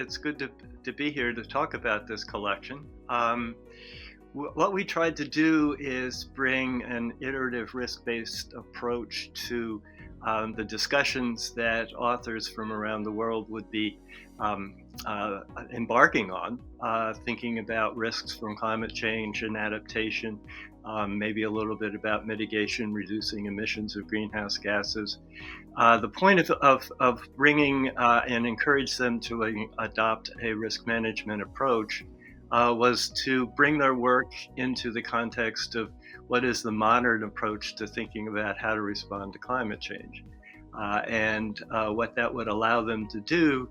it's good to be here to talk about this collection. What we tried to do is bring an iterative risk-based approach to the discussions that authors from around the world would be embarking on, thinking about risks from climate change and adaptation, maybe a little bit about mitigation, reducing emissions of greenhouse gases. The point of bringing and encourage them to adopt a risk management approach was to bring their work into the context of what is the modern approach to thinking about how to respond to climate change. And what that would allow them to do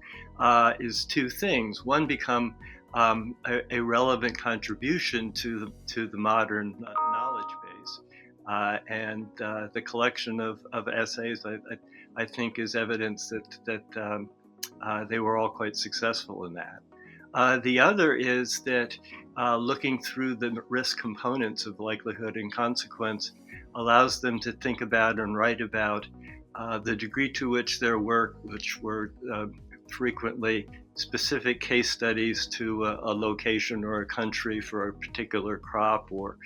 is two things. One, become a relevant contribution to the modern knowledge base. And the collection of essays, I think, is evidence that they were all quite successful in that. The other is that looking through the risk components of likelihood and consequence allows them to think about and write about the degree to which their work, which were frequently specific case studies to a location or a country for a particular crop or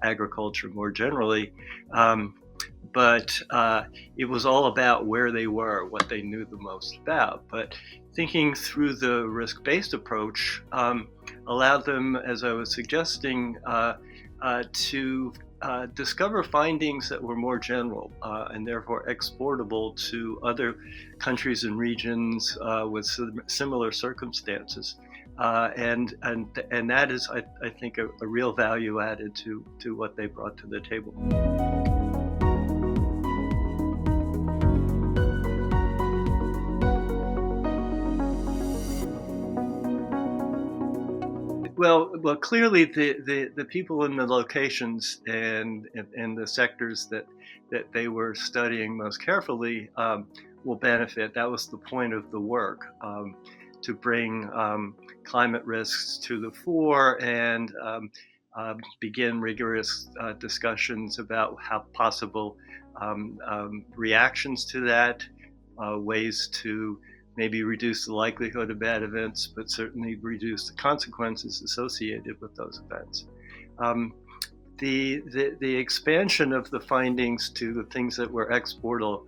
agriculture more generally, but it was all about where they were, what they knew the most about. But thinking through the risk-based approach allowed them, as I was suggesting, to discover findings that were more general and therefore exportable to other countries and regions with similar circumstances. And that is, I think, a real value added to what they brought to the table. Well, clearly the people in the locations and the sectors that they were studying most carefully will benefit. That was the point of the work, to bring climate risks to the fore and begin rigorous discussions about how possible reactions to that, ways to maybe reduce the likelihood of bad events, but certainly reduce the consequences associated with those events. The expansion of the findings to the things that were exportable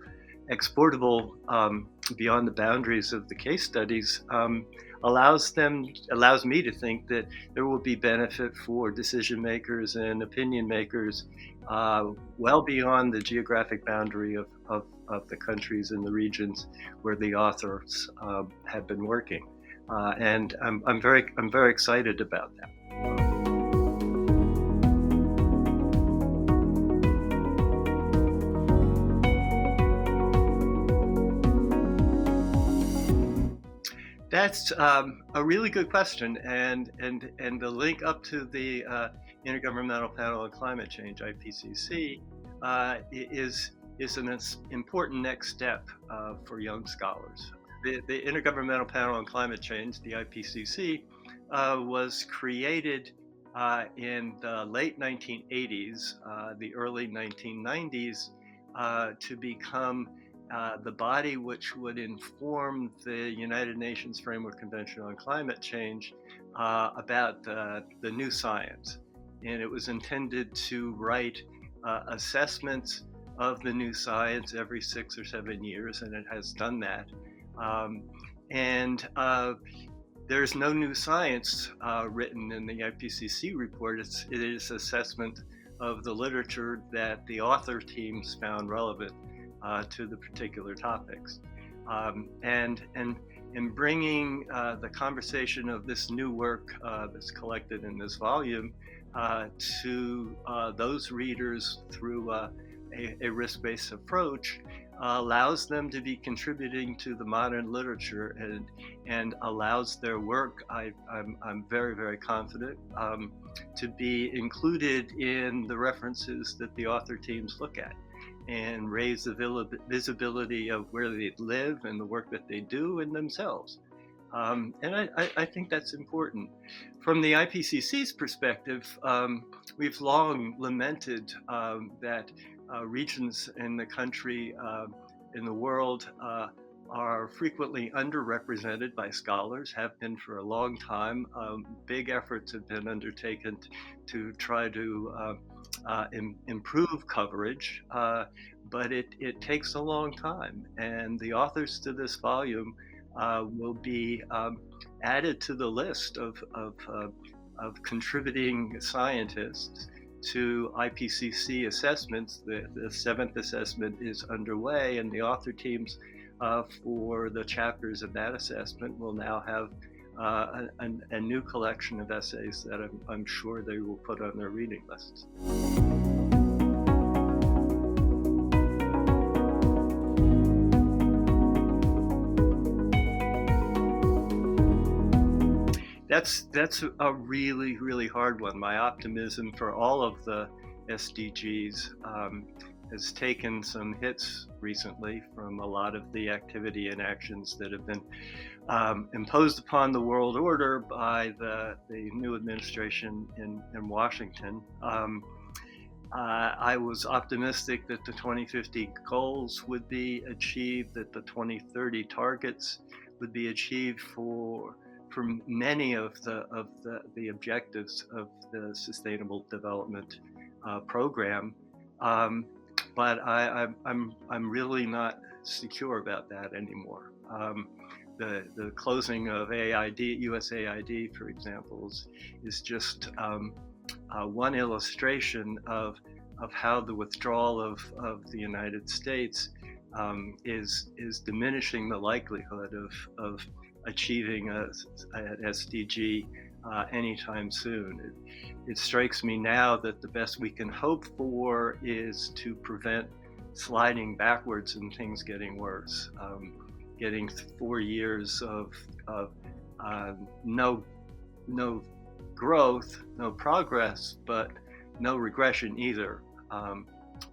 beyond the boundaries of the case studies allows me to think that there will be benefit for decision makers and opinion makers well beyond the geographic boundary of the countries and the regions where the authors have been working, and I'm very excited about that. That's a really good question, and the link up to the Intergovernmental Panel on Climate Change (IPCC) is an important next step for young scholars. The Intergovernmental Panel on Climate Change, the IPCC, was created in the late 1980s, the early 1990s, to become the body which would inform the United Nations Framework Convention on Climate Change about the new science. And it was intended to write assessments of the new science every 6 or 7 years, and it has done that. There's no new science written in the IPCC report. It is assessment of the literature that the author teams found relevant to the particular topics. And in bringing the conversation of this new work that's collected in this volume to those readers through a risk-based approach allows them to be contributing to the modern literature and allows their work, I'm very, very confident, to be included in the references that the author teams look at and raise the visibility of where they live and the work that they do in themselves. And I think that's important. From the IPCC's perspective, we've long lamented that regions in the country, in the world, are frequently underrepresented by scholars, have been for a long time. Big efforts have been undertaken to try to improve coverage, but it takes a long time. And the authors to this volume will be added to the list of contributing scientists to IPCC assessments. The seventh assessment is underway, and the author teams for the chapters of that assessment will now have a new collection of essays that I'm sure they will put on their reading lists. That's a really hard one. My optimism for all of the SDGs has taken some hits recently from a lot of the activity and actions that have been imposed upon the world order by the new administration in Washington. I was optimistic that the 2050 goals would be achieved, that the 2030 targets would be achieved for many of the objectives of the Sustainable Development Program, but I'm really not secure about that anymore. The closing of USAID, for example, is just one illustration of how the withdrawal of the United States is diminishing the likelihood of achieving an SDG anytime soon. It strikes me now that the best we can hope for is to prevent sliding backwards and things getting worse. Getting 4 years of no growth, no progress, but no regression either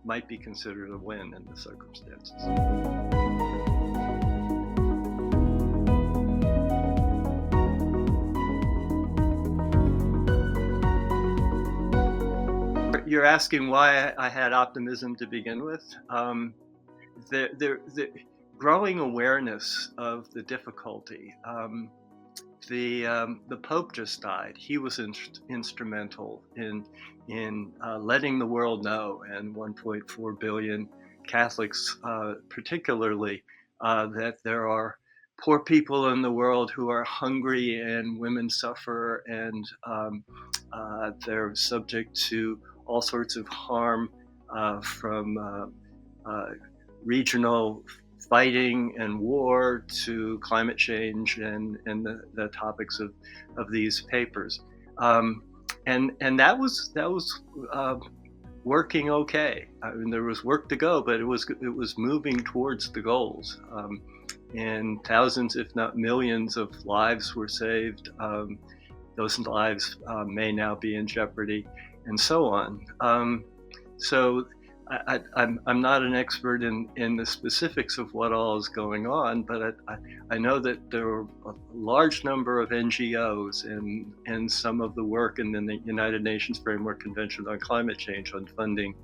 might be considered a win in the circumstances. You're asking why I had optimism to begin with. The growing awareness of the difficulty. The Pope just died. He was instrumental in letting the world know, and 1.4 billion Catholics particularly, that there are poor people in the world who are hungry, and women suffer, and they're subject to all sorts of harm from regional fighting and war to climate change and the topics of these papers. And that was working okay. I mean, there was work to go, but it was moving towards the goals. And thousands, if not millions, of lives were saved. Those lives may now be in jeopardy, and so on. So I'm not an expert in the specifics of what all is going on, but I know that there are a large number of NGOs and some of the work in the United Nations Framework Convention on Climate Change on funding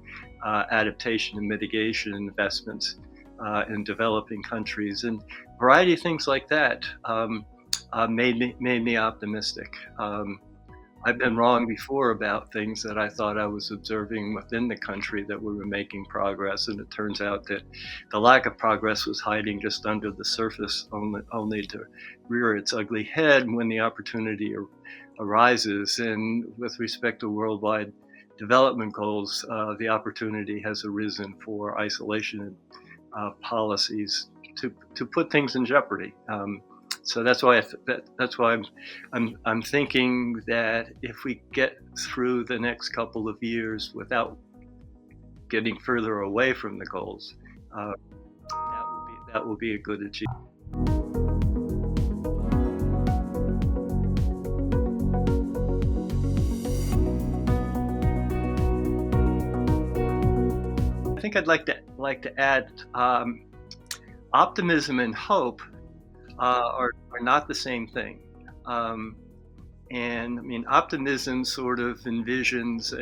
adaptation and mitigation investments in developing countries, and a variety of things like that made me optimistic. I've been wrong before about things that I thought I was observing within the country that we were making progress, and it turns out that the lack of progress was hiding just under the surface, only to rear its ugly head when the opportunity arises. And with respect to worldwide development goals, the opportunity has arisen for isolation policies to put things in jeopardy. So that's why I'm thinking that if we get through the next couple of years without getting further away from the goals, that will be a good achievement. I think I'd like to add optimism and hope are not the same thing, And I mean, optimism sort of envisions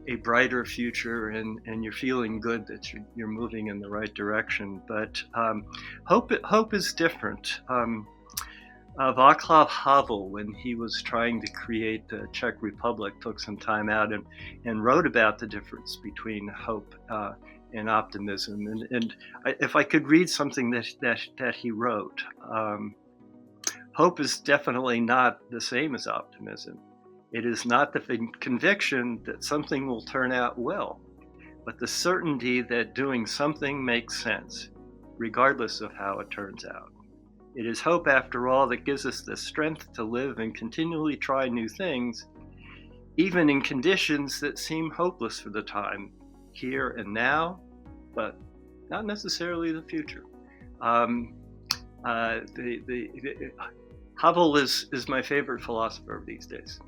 a brighter future, and you're feeling good that you're moving in the right direction. But hope is different. Václav Havel, when he was trying to create the Czech Republic, took some time out and wrote about the difference between hope and optimism. If I could read something that he wrote, hope is definitely not the same as optimism. It is not the conviction that something will turn out well, but the certainty that doing something makes sense, regardless of how it turns out. It is hope, after all, that gives us the strength to live and continually try new things, even in conditions that seem hopeless for the time, here and now, but not necessarily the future. Havel is my favorite philosopher these days.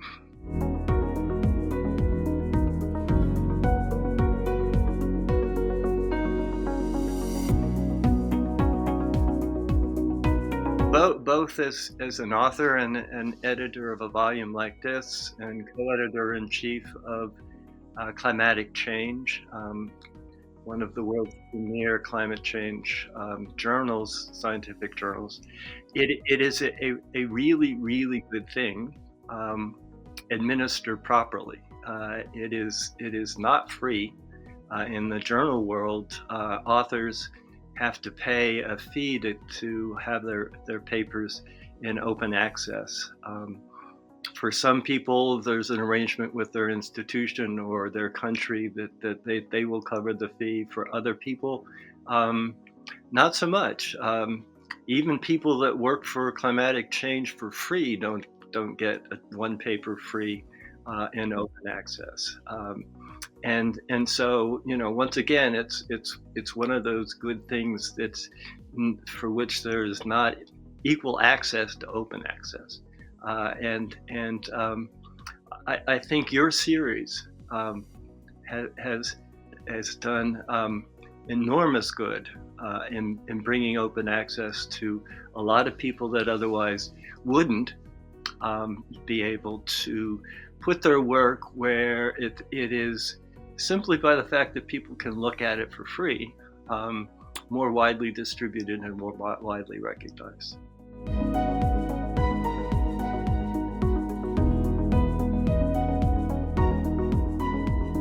Both as an author and an editor of a volume like this, and co-editor-in-chief of Climatic Change, one of the world's premier climate change journals, scientific journals. It is a really, really good thing, administered properly. It is not free. In the journal world, authors have to pay a fee to have their papers in open access. For some people, there's an arrangement with their institution or their country that they will cover the fee. For other people, not so much. Even people that work for climatic change for free don't get one paper free in open access. And so, once again, it's one of those good things that's for which there is not equal access to open access. I think your series has done enormous good in bringing open access to a lot of people that otherwise wouldn't be able to put their work where it is, simply by the fact that people can look at it for free, more widely distributed and more widely recognized.